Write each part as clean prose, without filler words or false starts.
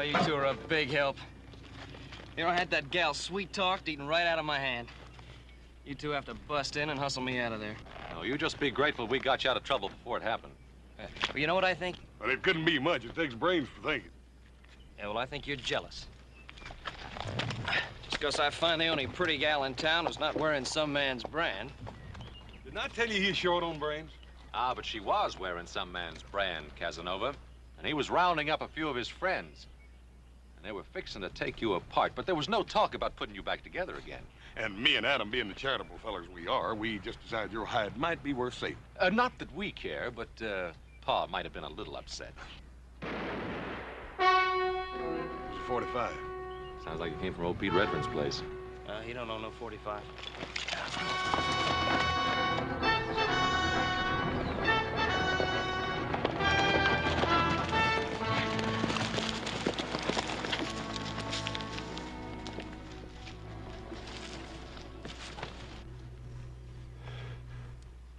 you two are a big help. You know, I had that gal sweet-talked, eating right out of my hand. You two have to bust in and hustle me out of there. No, you just be grateful we got you out of trouble before it happened. Well, you know what I think? Well, it couldn't be much. It takes brains for thinking. Yeah, well, I think you're jealous. Just because I find the only pretty gal in town who's not wearing some man's brand. Didn't I tell you he's short on brains? Ah, but she was wearing some man's brand, Casanova. And he was rounding up a few of his friends. And they were fixing to take you apart, but there was no talk about putting you back together again. And me and Adam, being the charitable fellers we are, we just decided your hide might be worth saving. Not that we care, but Pa might have been a little upset. It was a 45. Sounds like it came from old Pete Redfern's place. He don't own no 45.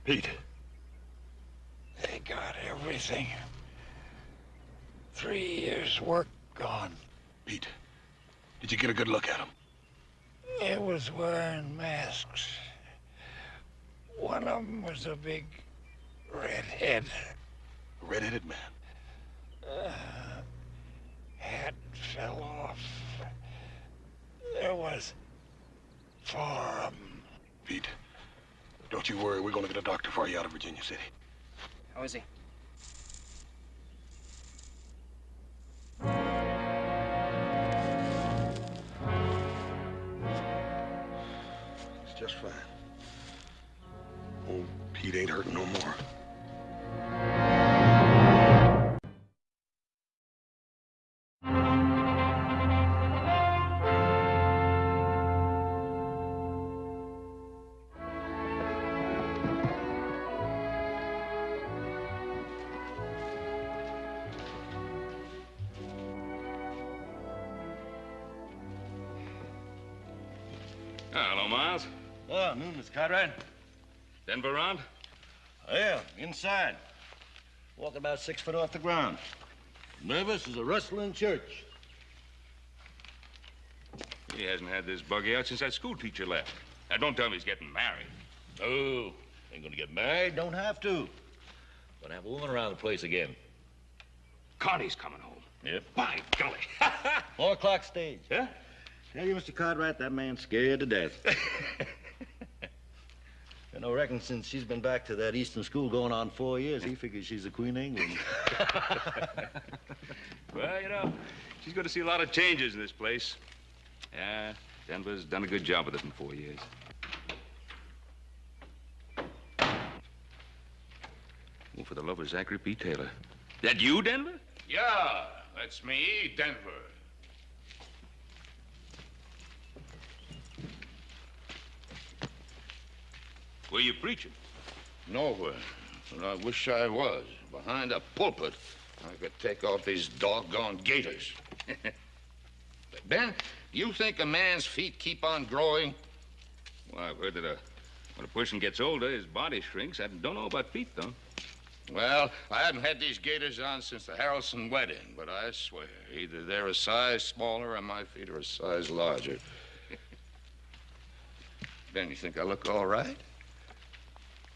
Pete. They got everything. 3 years' work gone. Pete, did you get a good look at him? It was wearing masks. One of them was a big redhead. A red-headed man. Hat fell off. There was 4 of them. Pete, don't you worry. We're going to get a doctor for you out of Virginia City. How is he? It's just fine. Old Pete ain't hurting no more. Hello, Miles. Oh, noon, Mr. Cartwright. Denver around? Oh, yeah, inside. Walking about 6 foot off the ground. Nervous as a rustling church. He hasn't had this buggy out since that school teacher left. Now, don't tell me he's getting married. Oh, ain't gonna get married, don't have to. Gonna have a woman around the place again. Connie's coming home. Yep. By golly. 4 o'clock stage. Huh? Tell you, Mr. Cartwright, that man's scared to death. I reckon since she's been back to that Eastern school going on 4 years, he figures she's the Queen of England. Well, you know, she's going to see a lot of changes in this place. Yeah, Denver's done a good job with it in 4 years. Oh, for the love of Zachary P. Taylor. That you, Denver? Yeah, that's me, Denver. Where you preaching? Nowhere. But I wish I was. Behind a pulpit, I could take off these doggone gaiters. Ben, do you think a man's feet keep on growing? Well, I've heard that when a person gets older, his body shrinks. I don't know about feet, though. Well, I haven't had these gaiters on since the Harrelson wedding, but I swear, either they're a size smaller or my feet are a size larger. Ben, you think I look all right?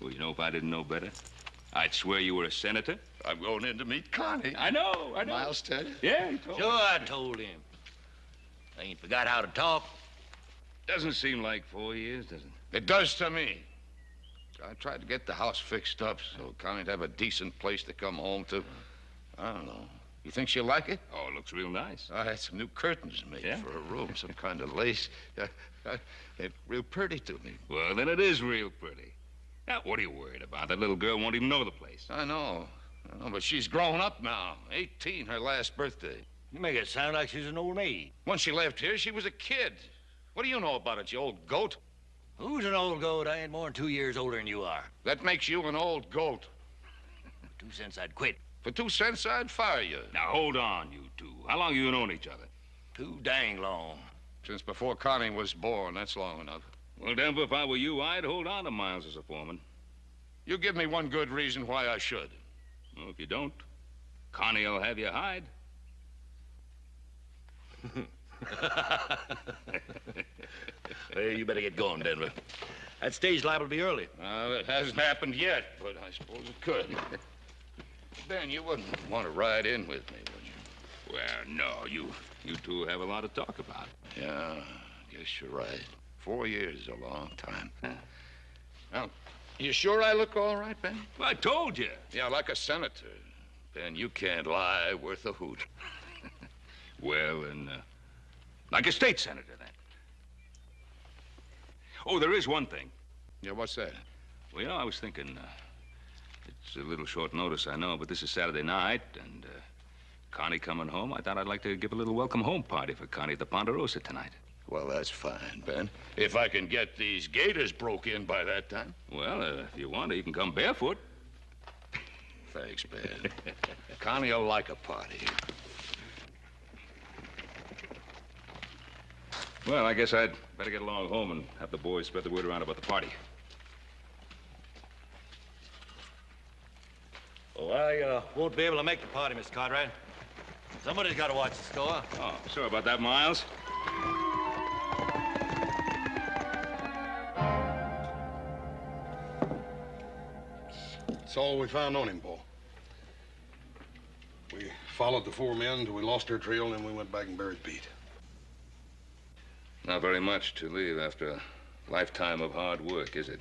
Well, you know, if I didn't know better, I'd swear you were a senator. I'm going in to meet Connie. I know. Miles tell you? Yeah, he told me. Sure, I told him. I ain't forgot how to talk. Doesn't seem like 4 years, does it? It does to me. I tried to get the house fixed up so Connie'd have a decent place to come home to. I don't know. You think she'll like it? Oh, it looks real nice. I had some new curtains made Yeah? for her room, some kind of lace. It's real pretty to me. Well, then it is real pretty. Now, what are you worried about? That little girl won't even know the place. I know, but she's grown up now. 18, her last birthday. You make it sound like she's an old maid. When she left here, she was a kid. What do you know about it, you old goat? Who's an old goat? I ain't more than 2 years older than you are. That makes you an old goat. For 2 cents, I'd quit. For 2 cents, I'd fire you. Now, hold on, you two. How long you known each other? Too dang long. Since before Connie was born, that's long enough. Well, Denver, if I were you, I'd hold on to Miles as a foreman. You give me one good reason why I should. Well, if you don't, Connie will have you hide. Hey, you better get going, Denver. That stage liable to be early. It hasn't happened yet, but I suppose it could. Ben, you wouldn't want to ride in with me, would you? Well, no, you two have a lot to talk about. Yeah, I guess you're right. 4 years is a long time. Now, you sure I look all right, Ben? Well, I told you. Yeah, like a senator. Ben, you can't lie worth a hoot. Well, and like a state senator, then. Oh, there is one thing. Yeah, what's that? Well, you know, I was thinking, it's a little short notice, I know, but this is Saturday night, and Connie coming home. I thought I'd like to give a little welcome home party for Connie at the Ponderosa tonight. Well, that's fine, Ben. If I can get these gators broke in by that time. Well, if you want to, you can come barefoot. Thanks, Ben. Connie'll like a party. Well, I guess I'd better get along home and have the boys spread the word around about the party. Oh, I won't be able to make the party, Mr. Conrad. Somebody's got to watch the store. Oh, sorry about that, Miles. That's all we found on him, Paul. We followed the 4 men until we lost their trail, and then we went back and buried Pete. Not very much to leave after a lifetime of hard work, is it?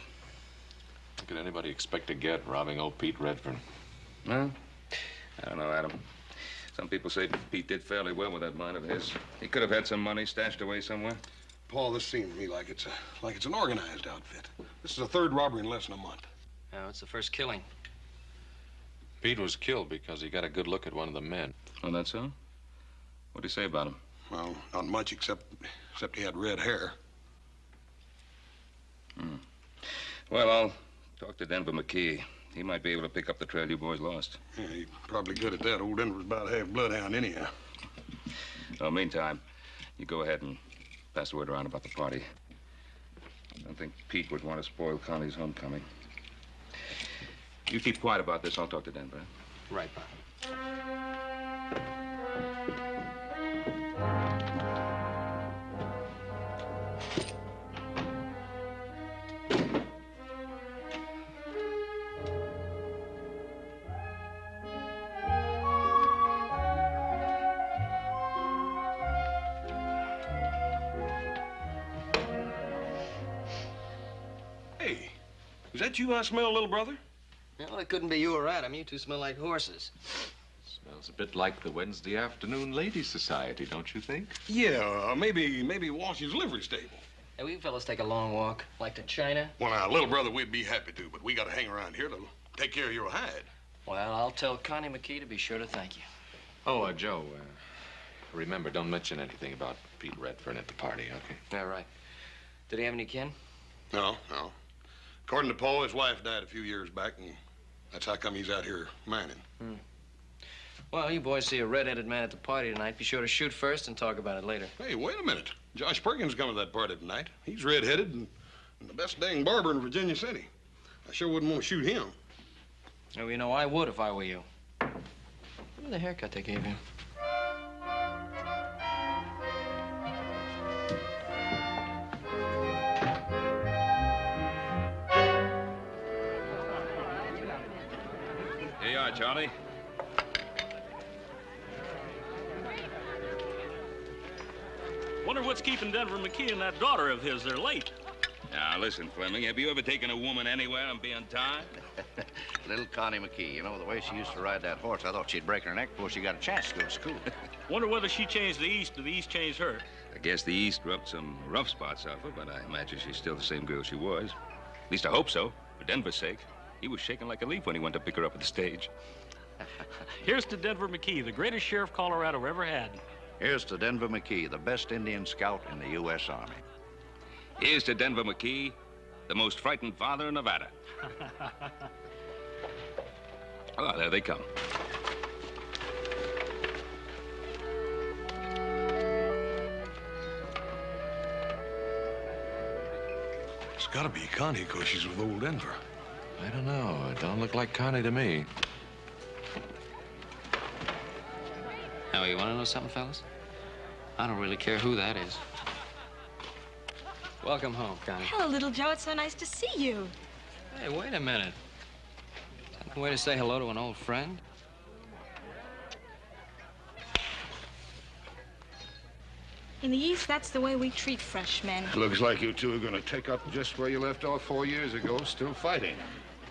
What could anybody expect to get robbing old Pete Redfern? Well, I don't know, Adam. Some people say Pete did fairly well with that mine of his. He could have had some money stashed away somewhere. Paul, this seems to me like it's an organized outfit. This is the 3rd robbery in less than a month. No, it's the first killing. Pete was killed because he got a good look at one of the men. Oh, that's so? What'd he say about him? Well, not much except he had red hair. Well, I'll talk to Denver McKee. He might be able to pick up the trail you boys lost. Yeah, he's probably good at that. Old Denver's about half bloodhound anyhow. Well, meantime, you go ahead and pass the word around about the party. I don't think Pete would want to spoil Connie's homecoming. You keep quiet about this. I'll talk to Denver. Right, Pop. Hey, is that you I smell, little brother? Well, it couldn't be you or Adam. You two smell like horses. Smells a bit like the Wednesday afternoon ladies' society, don't you think? Yeah, maybe Washington's livery stable. Hey, will you fellas take a long walk, like to China? Well, now, little brother, we'd be happy to, but we got to hang around here to take care of your hide. Well, I'll tell Connie McKee to be sure to thank you. Oh, Joe, remember, don't mention anything about Pete Redfern at the party, okay? Yeah, right. Did he have any kin? No. According to Paul, his wife died a few years back, and that's how come he's out here mining. Well, you boys see a red-headed man at the party tonight. Be sure to shoot first and talk about it later. Hey, wait a minute. Josh Perkins coming to that party tonight. He's red-headed and the best dang barber in Virginia City. I sure wouldn't want to shoot him. Oh, you know, I would if I were you. Look at the haircut they gave him. Here you are, Charlie. Wonder what's keeping Denver McKee and that daughter of his. They're late. Now, listen, Fleming, have you ever taken a woman anywhere and be untied? Little Connie McKee, you know, the way she used to ride that horse, I thought she'd break her neck before she got a chance to go to school. Wonder whether she changed the East or the East changed her. I guess the East rubbed some rough spots off her, but I imagine she's still the same girl she was. At least I hope so, for Denver's sake. He was shaking like a leaf when he went to pick her up at the stage. Here's to Denver McKee, the greatest sheriff Colorado ever had. Here's to Denver McKee, the best Indian scout in the U.S. Army. Here's to Denver McKee, the most frightened father in Nevada. Oh, there they come. It's got to be Connie, because she's with old Denver. I don't know. It don't look like Connie to me. Now, you want to know something, fellas? I don't really care who that is. Welcome home, Connie. Hello, little Joe. It's so nice to see you. Hey, wait a minute. Is that the way to say hello to an old friend? In the East, that's the way we treat freshmen. Looks like you two are going to take up just where you left off 4 years ago, still fighting.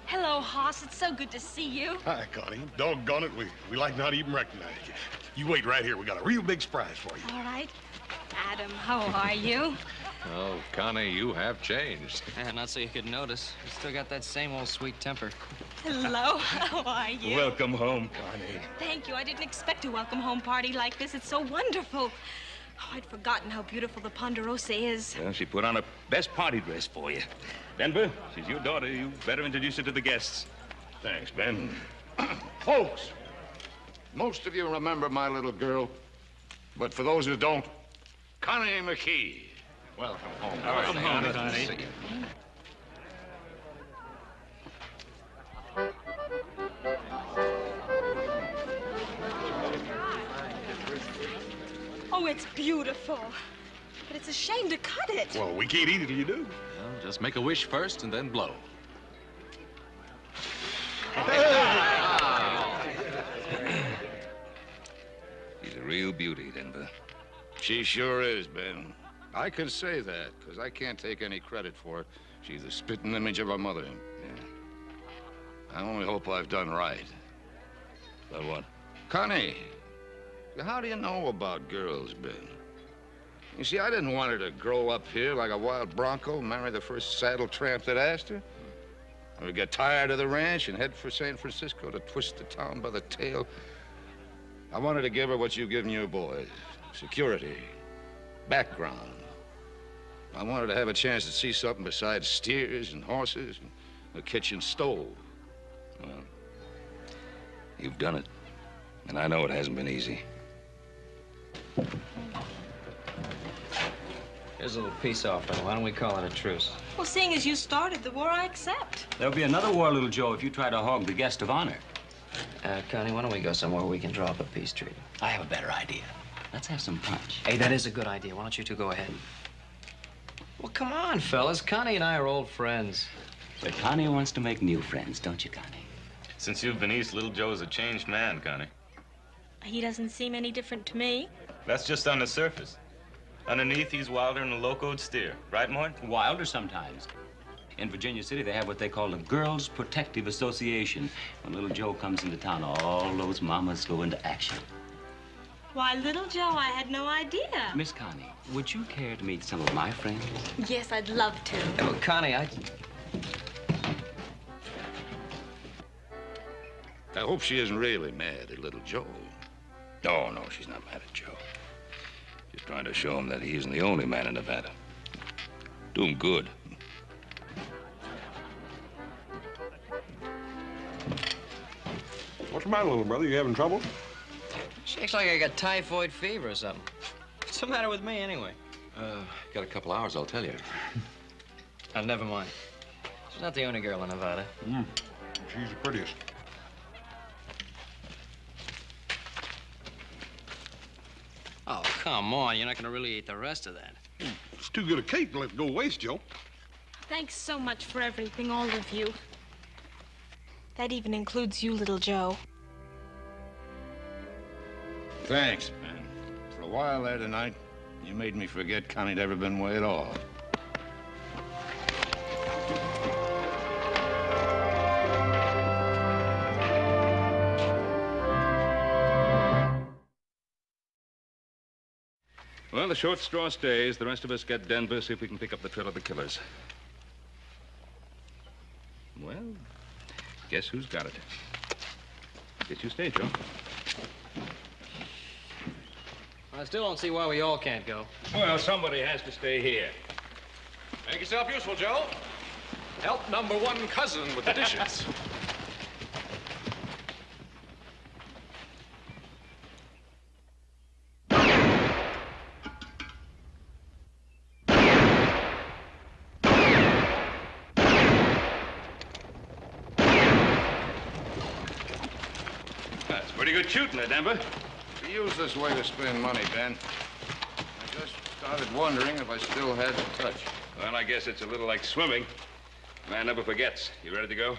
Hello, Hoss. It's so good to see you. Hi, Connie. Doggone it, we like not even recognize you. You wait right here. We got a real big surprise for you. All right. Adam, how are you? Oh, Connie, you have changed. Yeah, not so you could notice. You still got that same old sweet temper. Hello, how are you? Welcome home, Connie. Thank you. I didn't expect a welcome home party like this. It's so wonderful. Oh, I'd forgotten how beautiful the Ponderosa is. Well, she put on her best party dress for you. Denver, she's your daughter. You better introduce her to the guests. Thanks, Ben. Folks, most of you remember my little girl, but for those who don't, Connie McKee. Welcome home. Welcome home, Connie. Oh, it's beautiful. But it's a shame to cut it. Well, we can't eat it till you do. Well, just make a wish first and then blow. She's a real beauty, Denver. She sure is, Ben. I can say that, because I can't take any credit for it. She's the spitting image of her mother. Yeah. I only hope I've done right. About what? Connie, how do you know about girls, Ben? You see, I didn't want her to grow up here like a wild bronco, marry the first saddle tramp that asked her, or get tired of the ranch and head for San Francisco to twist the town by the tail. I wanted to give her what you've given your boys: security, background. I wanted to have a chance to see something besides steers and horses and a kitchen stove. Well, you've done it. And I know it hasn't been easy. Here's a little peace offering. Why don't we call it a truce? Well, seeing as you started the war, I accept. There'll be another war, little Joe, if you try to hog the guest of honor. Connie, why don't we go somewhere where we can draw up a peace treaty? I have a better idea. Let's have some punch. Hey, that is a good idea. Why don't you two go ahead? Well, come on, fellas. Connie and I are old friends. But Connie wants to make new friends, don't you, Connie? Since you've been east, little Joe's a changed man, Connie. He doesn't seem any different to me. That's just on the surface. Underneath, he's wilder than a locoed steer. Right, Mort? Wilder sometimes. In Virginia City, they have what they call the Girls Protective Association. When little Joe comes into town, all those mamas go into action. Why, little Joe, I had no idea. Miss Connie, would you care to meet some of my friends? Yes, I'd love to. Yeah, well, Connie, I hope she isn't really mad at little Joe. Oh, no, she's not mad at Joe. She's trying to show him that he isn't the only man in Nevada. Do him good. What's the matter, little brother? You having trouble? She acts like I got typhoid fever or something. What's the matter with me, anyway? Got a couple hours, I'll tell you. Never mind. She's not the only girl in Nevada. She's the prettiest. Oh, come on. You're not going to really eat the rest of that. It's too good a cake to let go waste, Joe. Thanks so much for everything, all of you. That even includes you, little Joe. Thanks, man. For a while there tonight, you made me forget Connie'd ever been away at all. Well, the short straw stays. The rest of us get Denver, see if we can pick up the trail of the killers. Well, guess who's got it? Guess you stay, Joe. I still don't see why we all can't go. Well, somebody has to stay here. Make yourself useful, Joe. Help number one cousin with the dishes. That's pretty good shooting there, Denver. We use this way to spend money, Ben. Started wondering if I still had the touch. Well, I guess it's a little like swimming. Man never forgets. You ready to go?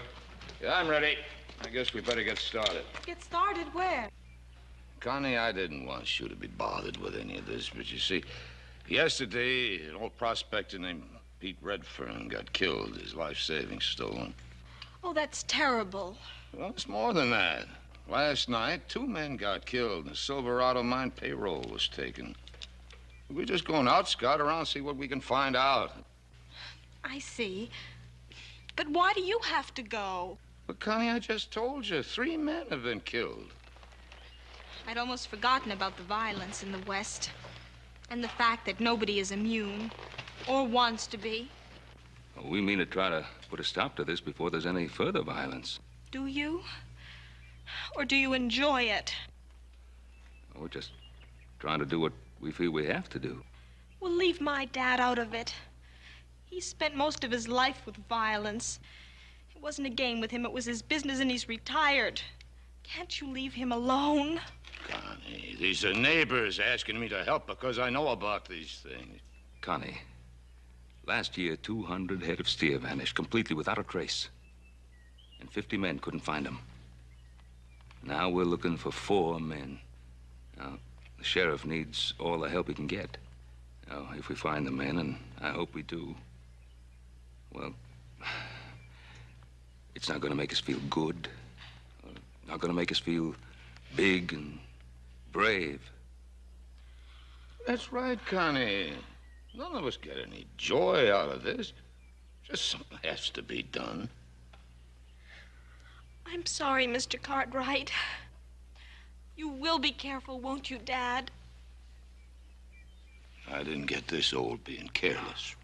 Yeah, I'm ready. I guess we better get started. Get started where? Connie, I didn't want you to be bothered with any of this, but you see, yesterday, an old prospector named Pete Redfern got killed, his life savings stolen. Oh, that's terrible. Well, it's more than that. Last night, 2 men got killed, and the Silverado mine payroll was taken. We're just going out, scout around, see what we can find out. I see. But why do you have to go? But, Connie, I just told you, 3 men have been killed. I'd almost forgotten about the violence in the West and the fact that nobody is immune or wants to be. Well, we mean to try to put a stop to this before there's any further violence. Do you? Or do you enjoy it? We're just trying to do what we feel we have to do. Well, leave my dad out of it. He spent most of his life with violence. It wasn't a game with him. It was his business, and he's retired. Can't you leave him alone? Connie, these are neighbors asking me to help because I know about these things. Connie, last year, 200 head of steer vanished completely without a trace. And 50 men couldn't find them. Now we're looking for 4 men. Now, the sheriff needs all the help he can get. Now, if we find the men, and I hope we do, well, it's not going to make us feel good. Not going to make us feel big and brave. That's right, Connie. None of us get any joy out of this. Just something has to be done. I'm sorry, Mr. Cartwright. You will be careful, won't you, Dad? I didn't get this old being careless.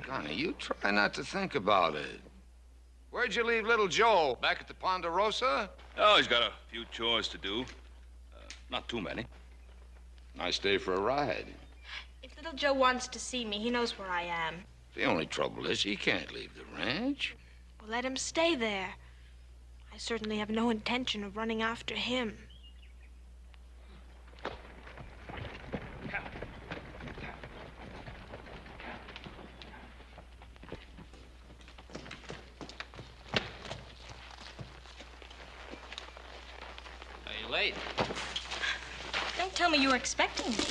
Connie, you try not to think about it. Where'd you leave little Joe? Back at the Ponderosa? Oh, he's got a few chores to do. Not too many. Nice day for a ride. If little Joe wants to see me, he knows where I am. The only trouble is he can't leave the ranch. Well, let him stay there. I certainly have no intention of running after him. Are you late? Don't tell me you were expecting me.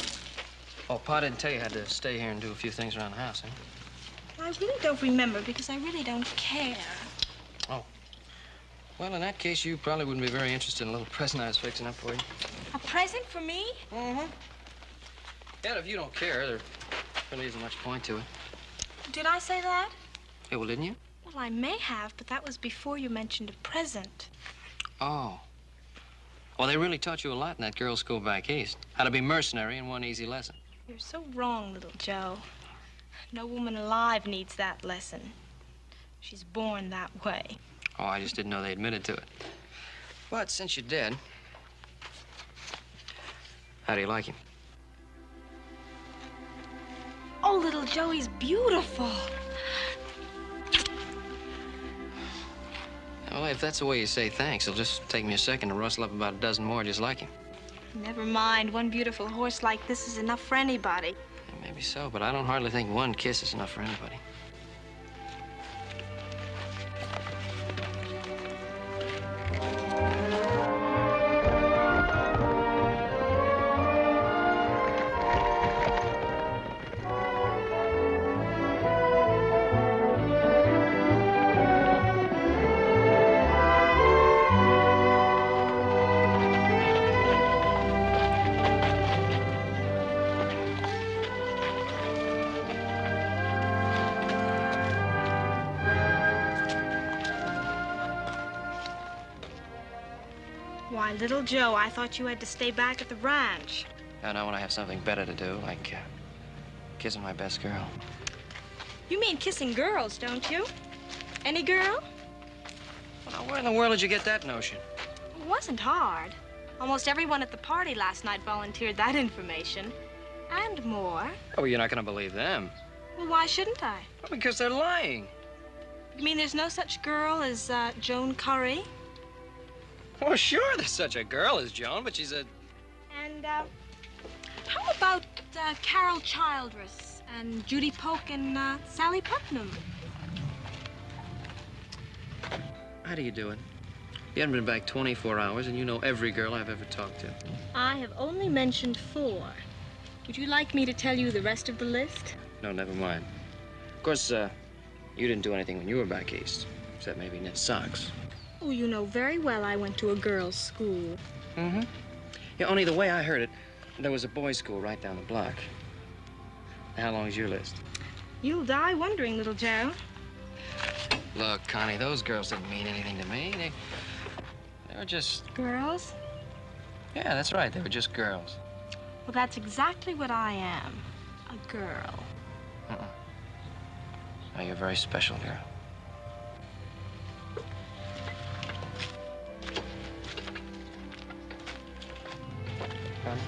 Oh, Pa didn't tell you I had to stay here and do a few things around the house, huh? I really don't remember because I really don't care. Oh. Well, in that case, you probably wouldn't be very interested in a little present I was fixing up for you. A present for me? Mm-hmm. Yeah, if you don't care, there really isn't much point to it. Did I say that? Hey, well, didn't you? Well, I may have, but that was before you mentioned a present. Oh. Well, they really taught you a lot in that girls' school back east. How to be mercenary in one easy lesson. You're so wrong, little Joe. No woman alive needs that lesson. She's born that way. Oh, I just didn't know they admitted to it. But since you're dead, how do you like him? Oh, little Joe, he's beautiful. Well, if that's the way you say thanks, it'll just take me a second to rustle up about a dozen more just like him. Never mind. One beautiful horse like this is enough for anybody. Yeah, maybe so, but I don't hardly think one kiss is enough for anybody. Why, little Joe, I thought you had to stay back at the ranch. I know when I have something better to do, like kissing my best girl. You mean kissing girls, don't you? Any girl? Well, now, where in the world did you get that notion? It wasn't hard. Almost everyone at the party last night volunteered that information. And more. Oh, well, you're not going to believe them. Well, why shouldn't I? Well, because they're lying. You mean there's no such girl as Joan Curry? Oh, sure, there's such a girl as Joan, but she's a... And, how about Carol Childress and Judy Polk and Sally Putnam? How do you do it? You haven't been back 24 hours, and you know every girl I've ever talked to. I have only mentioned 4. Would you like me to tell you the rest of the list? No, never mind. Of course, you didn't do anything when you were back east, except maybe knit socks. Oh, you know very well I went to a girls' school. Mm-hmm. Yeah, only the way I heard it, there was a boys' school right down the block. How long is your list? You'll die wondering, little Joe. Look, Connie, those girls didn't mean anything to me. They were just... Girls? Yeah, that's right. They were just girls. Well, that's exactly what I am. A girl. Oh, you're a very special girl. There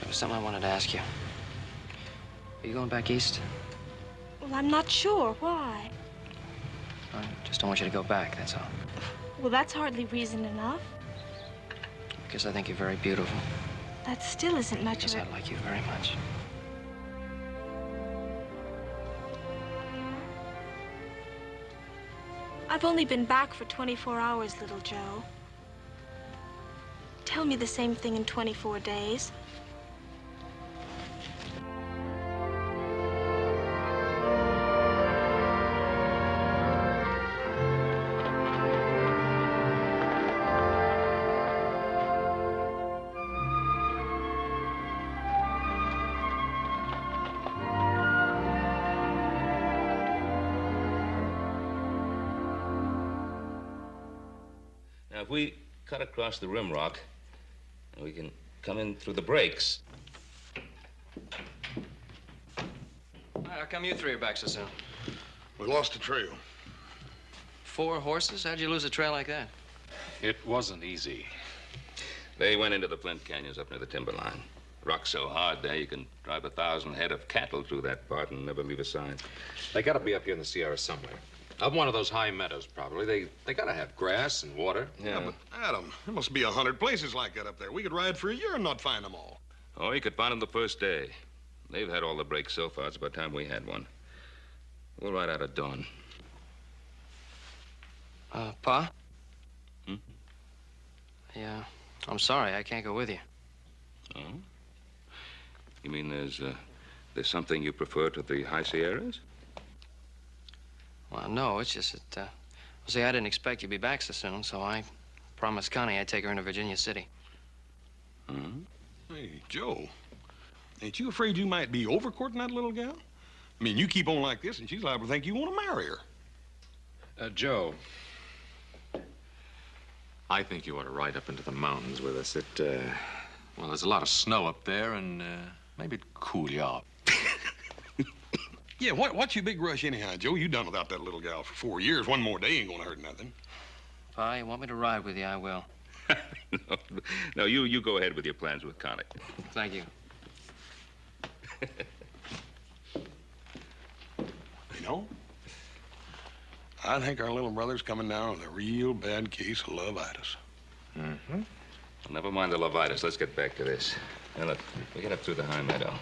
was something I wanted to ask you. Are you going back east? Well, I'm not sure. Why? I just don't want you to go back, that's all. Well, that's hardly reason enough. Because I think you're very beautiful. That still isn't much Because of it. I like you very much. I've only been back for 24 hours, little Joe. Tell me the same thing in 24 days. Now, if we cut across the rim rock, we can come in through the breaks. How come you 3 are back so soon? We lost the trail. 4 horses? How'd you lose a trail like that? It wasn't easy. They went into the Flint Canyons up near the timberline. Rock's so hard there, you can drive 1,000 head of cattle through that part and never leave a sign. They gotta be up here in the Sierra somewhere. Up one of those high meadows, probably. They gotta have grass and water. Yeah, but Adam, there must be 100 places like that up there. We could ride for a year and not find them all. Oh, you could find them the first day. They've had all the breaks so far. It's about time we had one. We'll ride out at dawn. Pa? Hmm? Yeah, I'm sorry. I can't go with you. Oh? You mean there's something you prefer to the high Sierras? Well, no, it's just that, well, see, I didn't expect you'd be back so soon, so I promised Connie I'd take her into Virginia City. Hmm? Hey, Joe, ain't you afraid you might be overcourting that little gal? I mean, you keep on like this, and she's liable to think you want to marry her. Joe, I think you ought to ride up into the mountains with us. Well, there's a lot of snow up there, and maybe it'd cool you off. Yeah, what's your big rush anyhow, Joe? You done without that little gal for 4 years. One more day ain't gonna hurt nothing. Pa, you want me to ride with you, I will. No, you go ahead with your plans with Connie. Thank you. You know, I think our little brother's coming down with a real bad case of lovitis. Mm-hmm. Well, never mind the lovitis. Let's get back to this. Now, look, we get up through the high meadow.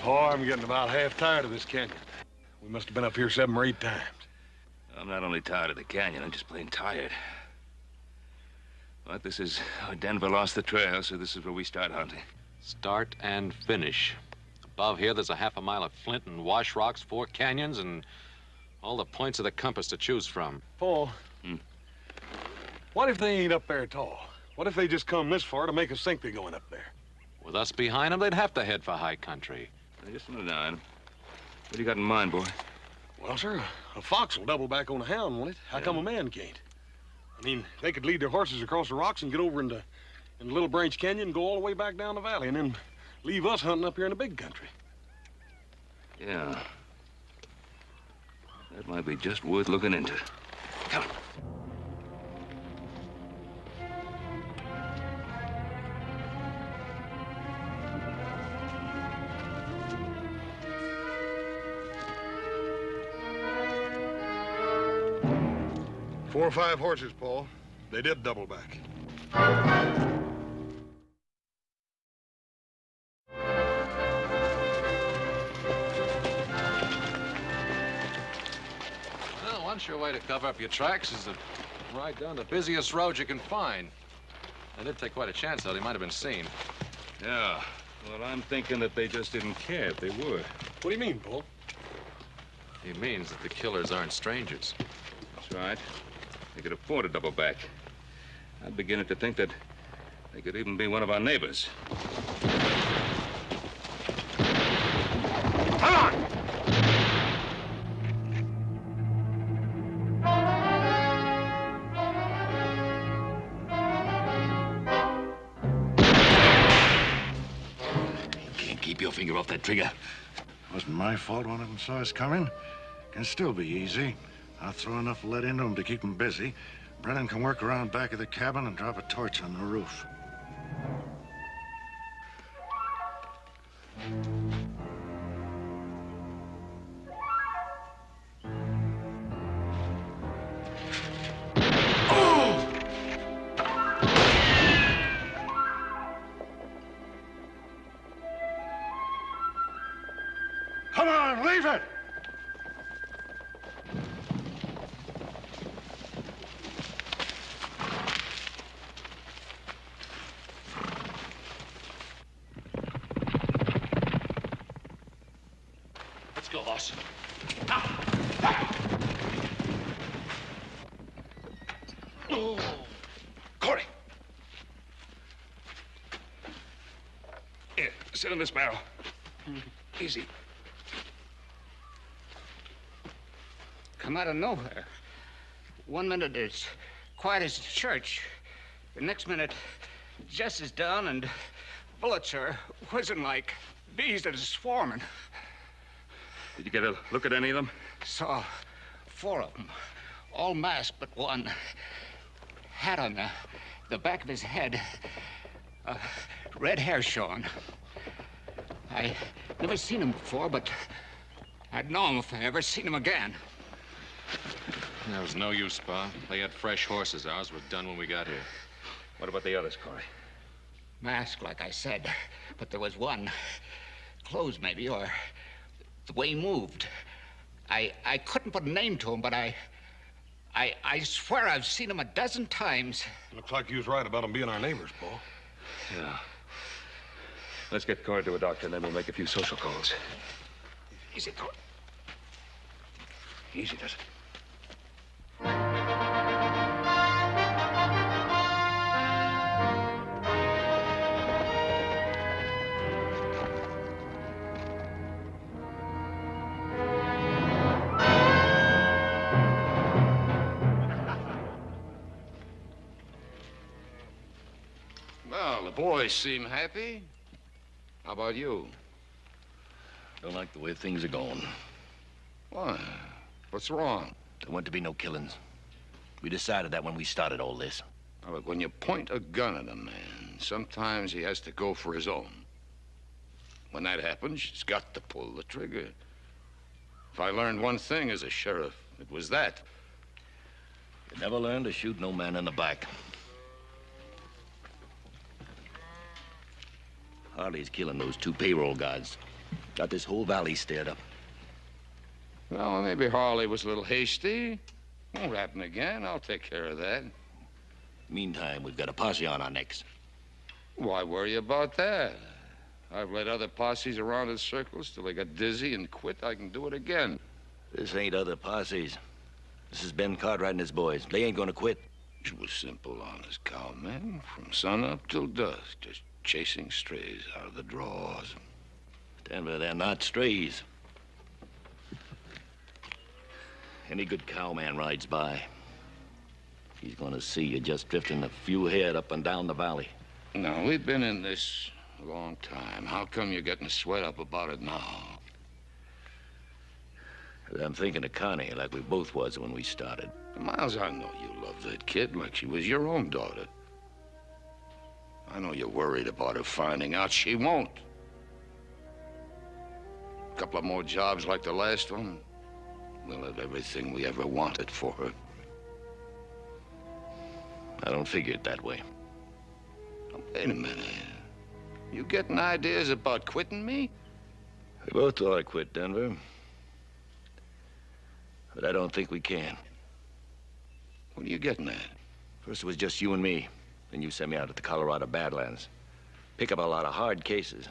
Oh, I'm getting about half tired of this canyon. We must have been up here 7 or 8 times. I'm not only tired of the canyon, I'm just plain tired. But this is... Denver lost the trail, so this is where we start hunting. Start and finish. Above here, there's a half a mile of flint and wash rocks, 4 canyons, and all the points of the compass to choose from. Paul, what if they ain't up there at all? What if they just come this far to make us think they're going up there? With us behind them, they'd have to head for high country. Now, just a minute now, Adam. What do you got in mind, boy? Well, sir, a fox will double back on a hound, won't it? How come a man can't? I mean, they could lead their horses across the rocks and get over into Little Branch Canyon and go all the way back down the valley and then leave us hunting up here in the big country. Yeah. That might be just worth looking into. Come on. 4 or 5 horses, Paul. They did double back. Well, one sure way to cover up your tracks is to ride down the busiest road you can find. They did take quite a chance, though. They might have been seen. Yeah. Well, I'm thinking that they just didn't care if they were. What do you mean, Paul? He means that the killers aren't strangers. That's right. They could afford a double back. I'm beginning to think that they could even be one of our neighbors. Come on! Keep your finger off that trigger. Wasn't my fault one of them saw us coming. Can still be easy. I'll throw enough lead into them to keep them busy. Brennan can work around back of the cabin and drop a torch on the roof. Come on, leave it! Let's go, boss. Oh. Corey! Here, sit in this barrel. Easy. Come out of nowhere. 1 minute it's quiet as church. The next minute, Jess is down and bullets are whizzing like bees that are swarming. Did you get a look at any of them? Saw 4 of them, all masked but one. Hat on the back of his head. Red hair showing. I never seen him before, but I'd know him if I ever seen him again. There was no use, Pa. They had fresh horses. Ours were done when we got here. What about the others, Corey? Masked, like I said, but there was one. Clothes, maybe, or the way he moved. I couldn't put a name to him, but I swear I've seen him a dozen times. Looks like you was right about them being our neighbors, Paul. Yeah. Let's get Corey to a doctor, and then we'll make a few social calls. Easy, Corey. Easy does it. Well, the boys seem happy. How about you? Don't like the way things are going. Why? What's wrong? There weren't to be no killings. We decided that when we started all this. Now, look, when you point a gun at a man, sometimes he has to go for his own. When that happens, he's got to pull the trigger. If I learned one thing as a sheriff, it was that. You never learn to shoot no man in the back. Harley's killing those 2 payroll guards. Got this whole valley stirred up. Well, maybe Harley was a little hasty. Won't happen again. I'll take care of that. Meantime, we've got a posse on our necks. Why worry about that? I've led other posses around in circles till they got dizzy and quit. I can do it again. This ain't other posses. This is Ben Cartwright and his boys. They ain't gonna quit. It was simple, honest cowman. From sunup till dusk, just chasing strays out of the draws. Denver, they're not strays. Any good cowman rides by, he's gonna see you just drifting a few head up and down the valley. Now, we've been in this a long time. How come you're getting sweat up about it now? I'm thinking of Connie like we both was when we started. Miles, I know you love that kid like she was your own daughter. I know you're worried about her finding out. She won't. A couple of more jobs like the last one, we'll have everything we ever wanted for her. I don't figure it that way. Now, wait a minute. You getting ideas about quitting me? We both ought to quit, Denver. But I don't think we can. What are you getting at? First it was just you and me. Then you sent me out to the Colorado Badlands. Pick up a lot of hard cases.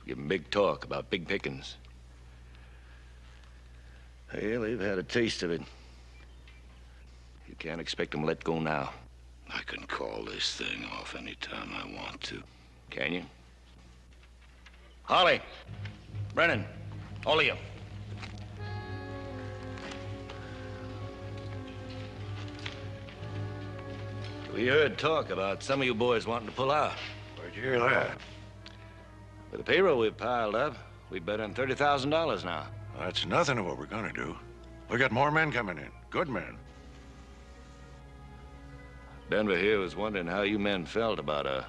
Give 'em big talk about big pickings. Well, they've had a taste of it. You can't expect them to let go now. I can call this thing off any time I want to. Can you? Holly, Brennan, all of you. We heard talk about some of you boys wanting to pull out. Where'd you hear that? With the payroll we've piled up, we bet on $30,000 now. That's nothing to what we're gonna do. We got more men coming in. Good men. Denver here was wondering how you men felt about a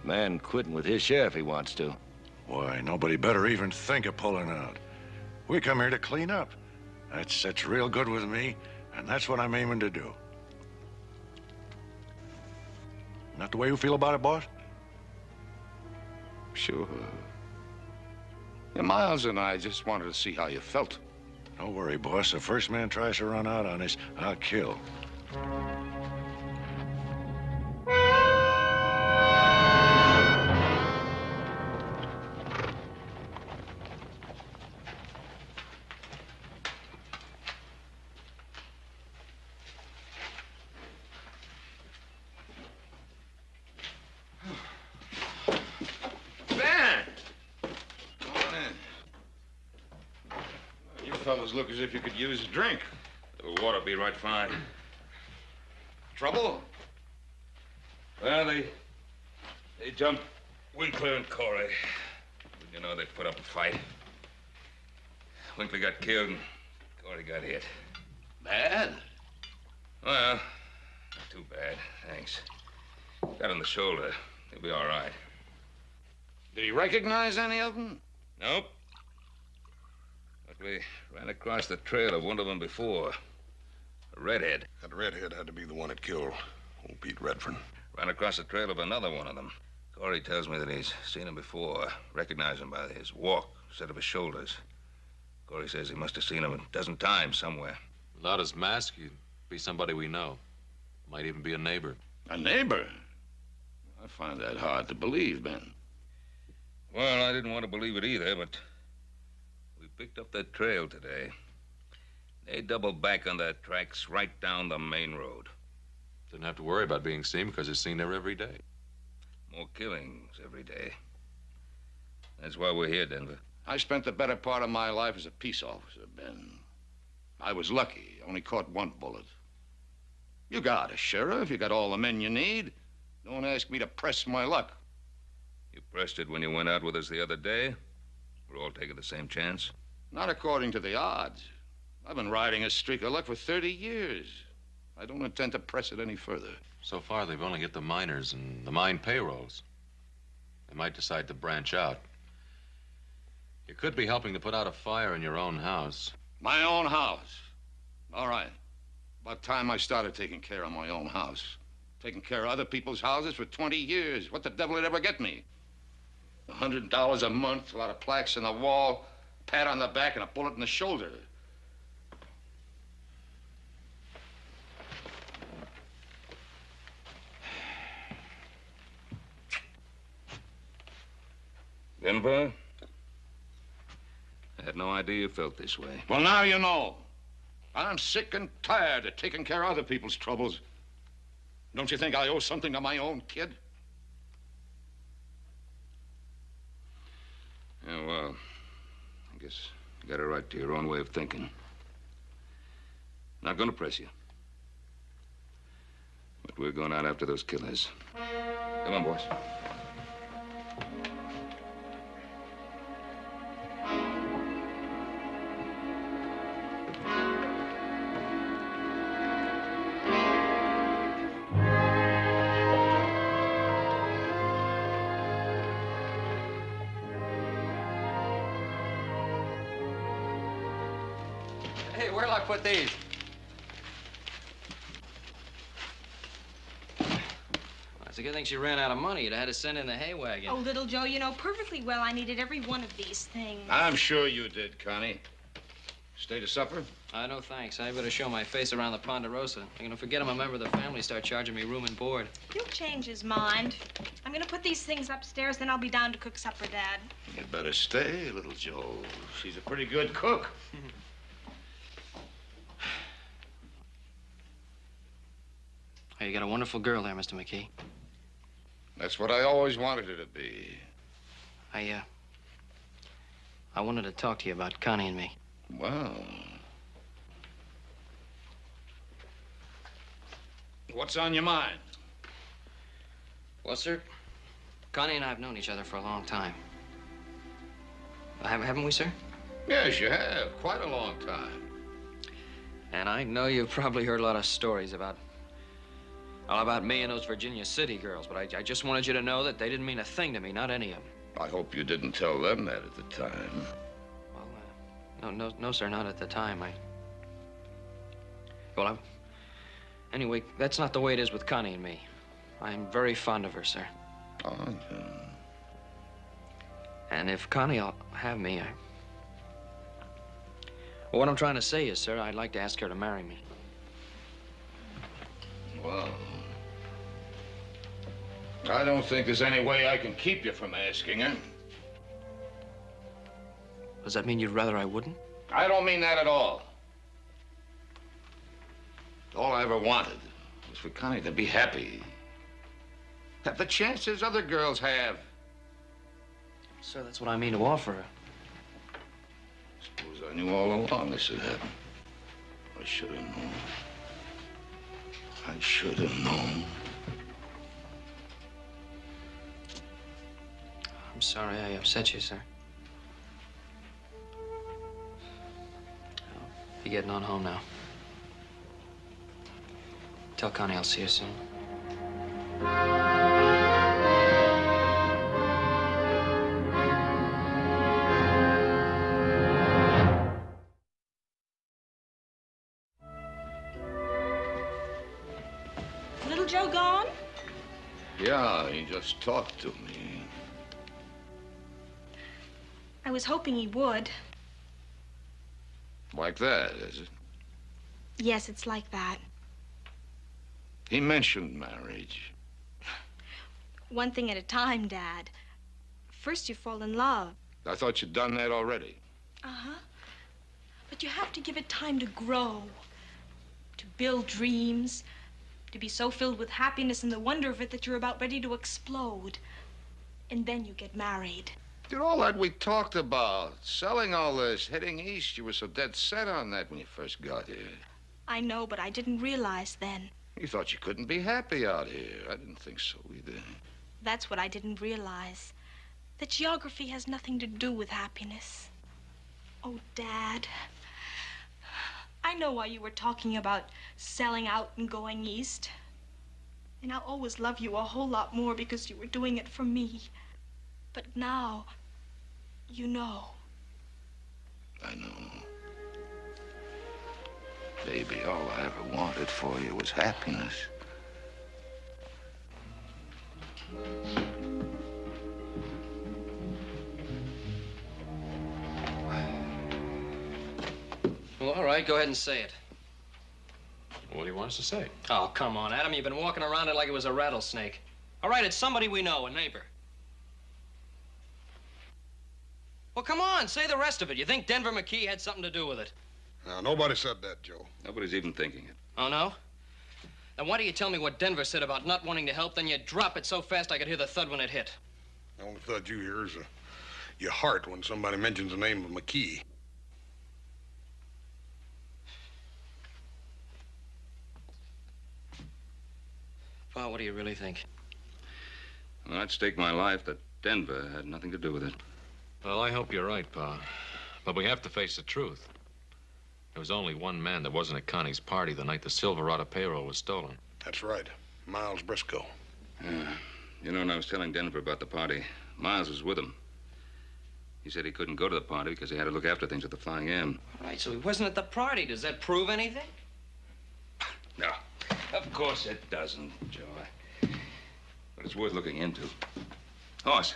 man quitting with his share if he wants to. Why, nobody better even think of pulling out. We come here to clean up. That sits real good with me, and that's what I'm aiming to do. Not the way you feel about it, boss? Sure. Yeah, Miles and I just wanted to see how you felt. Don't worry, boss. The first man tries to run out on us, I'll kill. Fellas look as if you could use a drink. A little water be right fine. Trouble? Well, they jumped Winkler and Corey. You know, they put up a fight. Winkler got killed and Corey got hit. Bad? Well, not too bad, thanks. Got on the shoulder. He'll be all right. Did he recognize any of them? Nope. But we ran across the trail of one of them before. A redhead. That redhead had to be the one that killed old Pete Redfern. Ran across the trail of another one of them. Corey tells me that he's seen him before. Recognized him by his walk, set of his shoulders. Corey says he must have seen him a dozen times somewhere. Without his mask, he'd be somebody we know. Might even be a neighbor. A neighbor? I find that hard to believe, Ben. Well, I didn't want to believe it either, but we picked up that trail today. They doubled back on their tracks right down the main road. Didn't have to worry about being seen because he's seen there every day. More killings every day. That's why we're here, Denver. I spent the better part of my life as a peace officer, Ben. I was lucky. Only caught one bullet. You got a sheriff. You got all the men you need. Don't ask me to press my luck. You pressed it when you went out with us the other day? We're all taking the same chance? Not according to the odds. I've been riding a streak of luck for 30 years. I don't intend to press it any further. So far, they've only hit the miners and the mine payrolls. They might decide to branch out. You could be helping to put out a fire in your own house. My own house? All right. About time I started taking care of my own house. Taking care of other people's houses for 20 years. What the devil did ever get me? $100 a month, a lot of plaques on the wall, a pat on the back, and a bullet in the shoulder. Denver? I had no idea you felt this way. Well, now you know. I'm sick and tired of taking care of other people's troubles. Don't you think I owe something to my own kid? Yeah, well, I guess you got a right to your own way of thinking. Not gonna press you. But we're going out after those killers. Come on, boys. Hey, where'll I put these? a good thing she ran out of money. You'd have had to send in the hay wagon. Oh, little Joe, you know perfectly well I needed every one of these things. I'm sure you did, Connie. Stay to supper? No thanks. I better show my face around the Ponderosa. I'm gonna forget I'm a member of the family, start charging me room and board. He'll change his mind. I'm gonna put these things upstairs, then I'll be down to cook supper, Dad. You'd better stay, little Joe. She's a pretty good cook. Hey, you got a wonderful girl there, Mr. McKee. That's what I always wanted her to be. I wanted to talk to you about Connie and me. Well. What's on your mind? Well, sir, Connie and I have known each other for a long time. Haven't we, sir? Yes, you have. Quite a long time. And I know you've probably heard a lot of stories about me and those Virginia City girls, but I just wanted you to know that they didn't mean a thing to me, not any of them. I hope you didn't tell them that at the time. Well, no, sir, not at the time. Anyway, that's not the way it is with Connie and me. I'm very fond of her, sir. Oh, yeah. And if Connie'll have me, Well, what I'm trying to say is, sir, I'd like to ask her to marry me. Well, I don't think there's any way I can keep you from asking her. Does that mean you'd rather I wouldn't? I don't mean that at all. All I ever wanted was for Connie to be happy. Have the chances other girls have. Sir, that's what I mean to offer her. Suppose I knew all along this would happen. I should have known. I should have known. I'm sorry I upset you, sir. I'll be getting on home now. Tell Connie I'll see her soon. Little Joe gone? Yeah, he just talked to me. I was hoping he would. Like that, is it? Yes, it's like that. He mentioned marriage. One thing at a time, Dad. First you fall in love. I thought you'd done that already. Uh-huh. But you have to give it time to grow, to build dreams, to be so filled with happiness and the wonder of it that you're about ready to explode. And then you get married. Did all that we talked about, selling all this, heading east, you were so dead set on that when you first got here. I know, but I didn't realize then. You thought you couldn't be happy out here. I didn't think so either. That's what I didn't realize. That geography has nothing to do with happiness. Oh, Dad. I know why you were talking about selling out and going east. And I'll always love you a whole lot more because you were doing it for me. But now, you know. I know. Baby, all I ever wanted for you was happiness. Well, all right, go ahead and say it. What do you want us to say? Oh, come on, Adam. You've been walking around it like it was a rattlesnake. All right, it's somebody we know, a neighbor. Well, come on, say the rest of it. You think Denver McKee had something to do with it? Now, nobody said that, Joe. Nobody's even thinking it. Oh, no? Then why do you tell me what Denver said about not wanting to help, then you drop it so fast I could hear the thud when it hit? The only thud you hear is your heart when somebody mentions the name of McKee. Pa, what do you really think? Well, I'd stake my life that Denver had nothing to do with it. Well, I hope you're right, Pa. But we have to face the truth. There was only one man that wasn't at Connie's party the night the Silverado payroll was stolen. That's right. Miles Briscoe. You know, when I was telling Denver about the party, Miles was with him. He said he couldn't go to the party because he had to look after things at the Flying M. All right, so he wasn't at the party. Does that prove anything? No, of course it doesn't, Joe. but it's worth looking into. Hoss,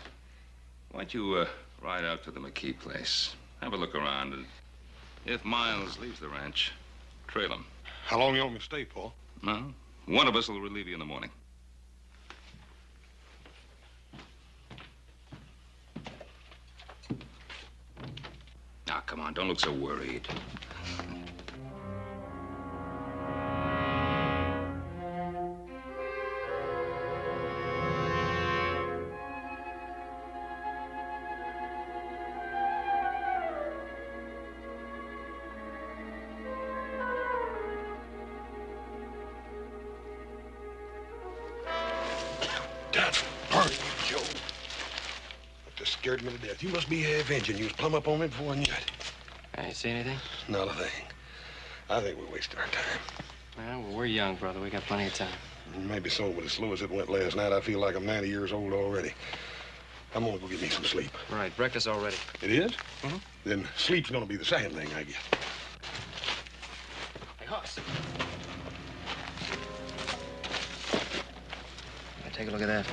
why don't you ride out to the McKee place? Have a look around, and if Miles leaves the ranch, trail him. How long you want me to stay, Paul? No, one of us will relieve you in the morning. Now, come on, don't look so worried. Scared me to death. You must be avenging. You was plumb up on me before I knew it. I see anything? Not a thing. I think we're wasting our time. Well, we're young, brother. We got plenty of time. Maybe so, but as slow as it went last night, I feel like I'm 90 years old already. I'm gonna go get me some sleep. Right, breakfast all ready. It is? Mm-hmm. Then sleep's gonna be the second thing I get. Hey, Hoss. Take a look at that.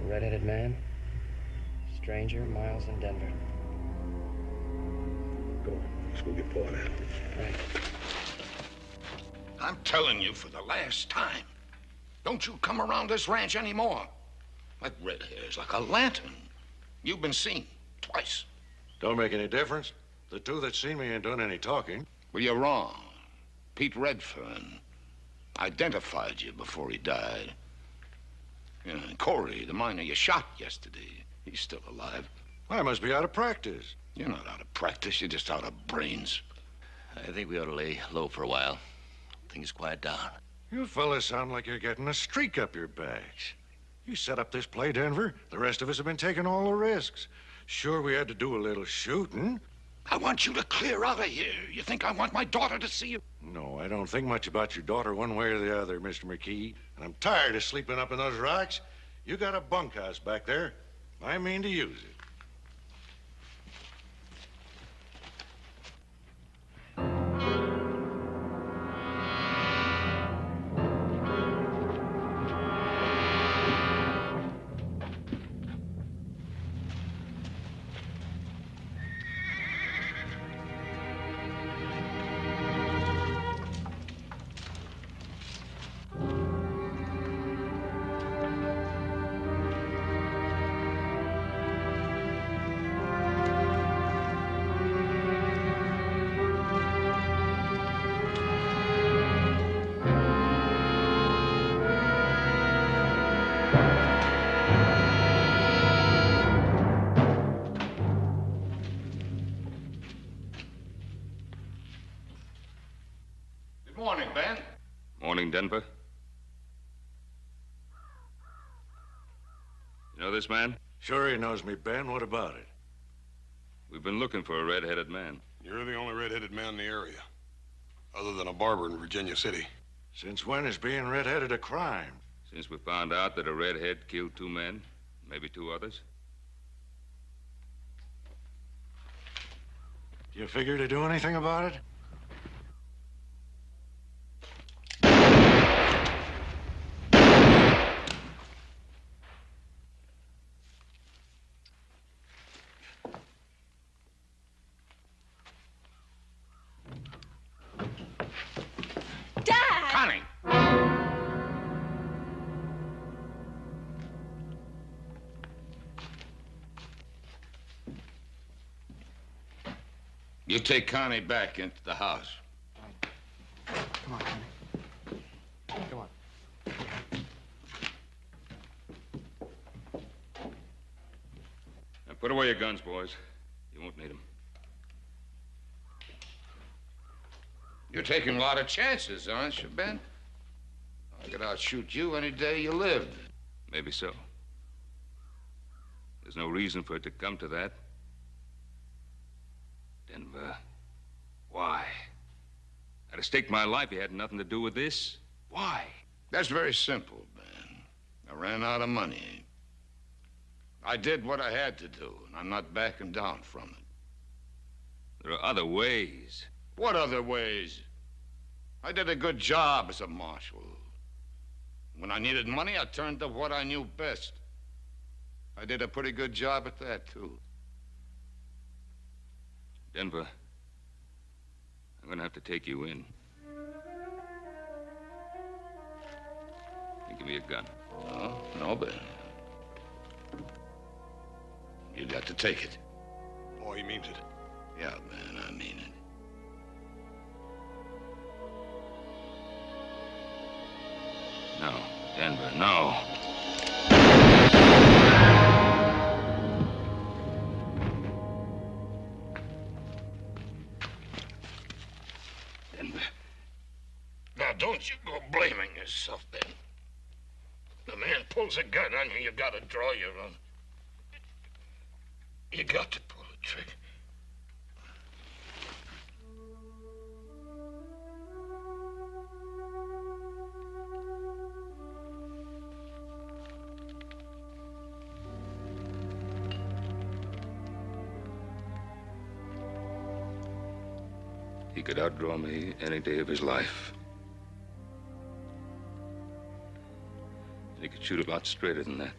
Red-headed man, stranger, Miles in Denver. Go on, let's go get Paul out. Right. I'm telling you for the last time, don't you come around this ranch anymore. That red hair's like a lantern. You've been seen twice. Don't make any difference. The two that seen me ain't done any talking. Well, you're wrong. Pete Redfern identified you before he died. Yeah, and Corey, the miner you shot yesterday, he's still alive. I must be out of practice. You're not out of practice. You're just out of brains. I think we ought to lay low for a while. Things quiet down. You fellas sound like you're getting a streak up your backs. You set up this play, Denver. The rest of us have been taking all the risks. Sure, we had to do a little shooting. I want you to clear out of here. You think I want my daughter to see you? No, I don't think much about your daughter one way or the other, Mr. McKee. And I'm tired of sleeping up in those rocks. You got a bunkhouse back there. I mean to use it. Morning, Ben. Morning, Denver. You know this man? Sure he knows me, Ben. What about it? We've been looking for a red-headed man. You're the only red-headed man in the area, other than a barber in Virginia City. Since when is being red-headed a crime? Since we found out that a redhead killed 2 men, maybe 2 others. Do you figure to do anything about it? You take Connie back into the house. Come on, Connie. Come on. Now put away your guns, boys. You won't need them. You're taking a lot of chances, aren't you, Ben? I could outshoot you any day you lived. Maybe so. There's no reason for it to come to that. Denver, why? I'd have staked my life. You had nothing to do with this. Why? That's very simple, Ben. I ran out of money. I did what I had to do, and I'm not backing down from it. There are other ways. What other ways? I did a good job as a marshal. When I needed money, I turned to what I knew best. I did a pretty good job at that, too. Denver, I'm gonna have to take you in. You give me a gun. No, but you got to take it. Oh, he means it. Yeah, man, I mean it. No, Denver, no. Denver. Now, don't you go blaming yourself, Ben. The man pulls a gun on you, you gotta draw your own. You got to pull the trigger. He could outdraw me any day of his life. And he could shoot a lot straighter than that.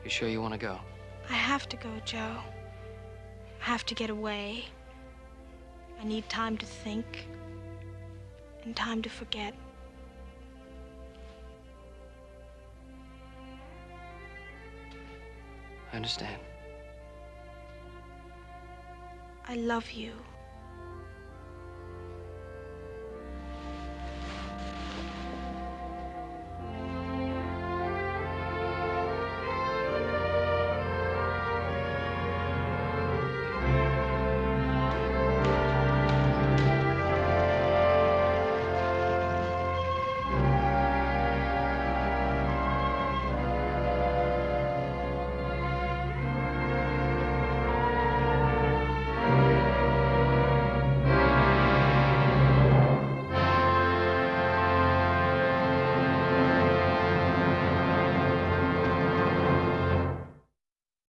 You sure you want to go? I have to go, Joe. I have to get away. I need time to think and time to forget. I understand. I love you.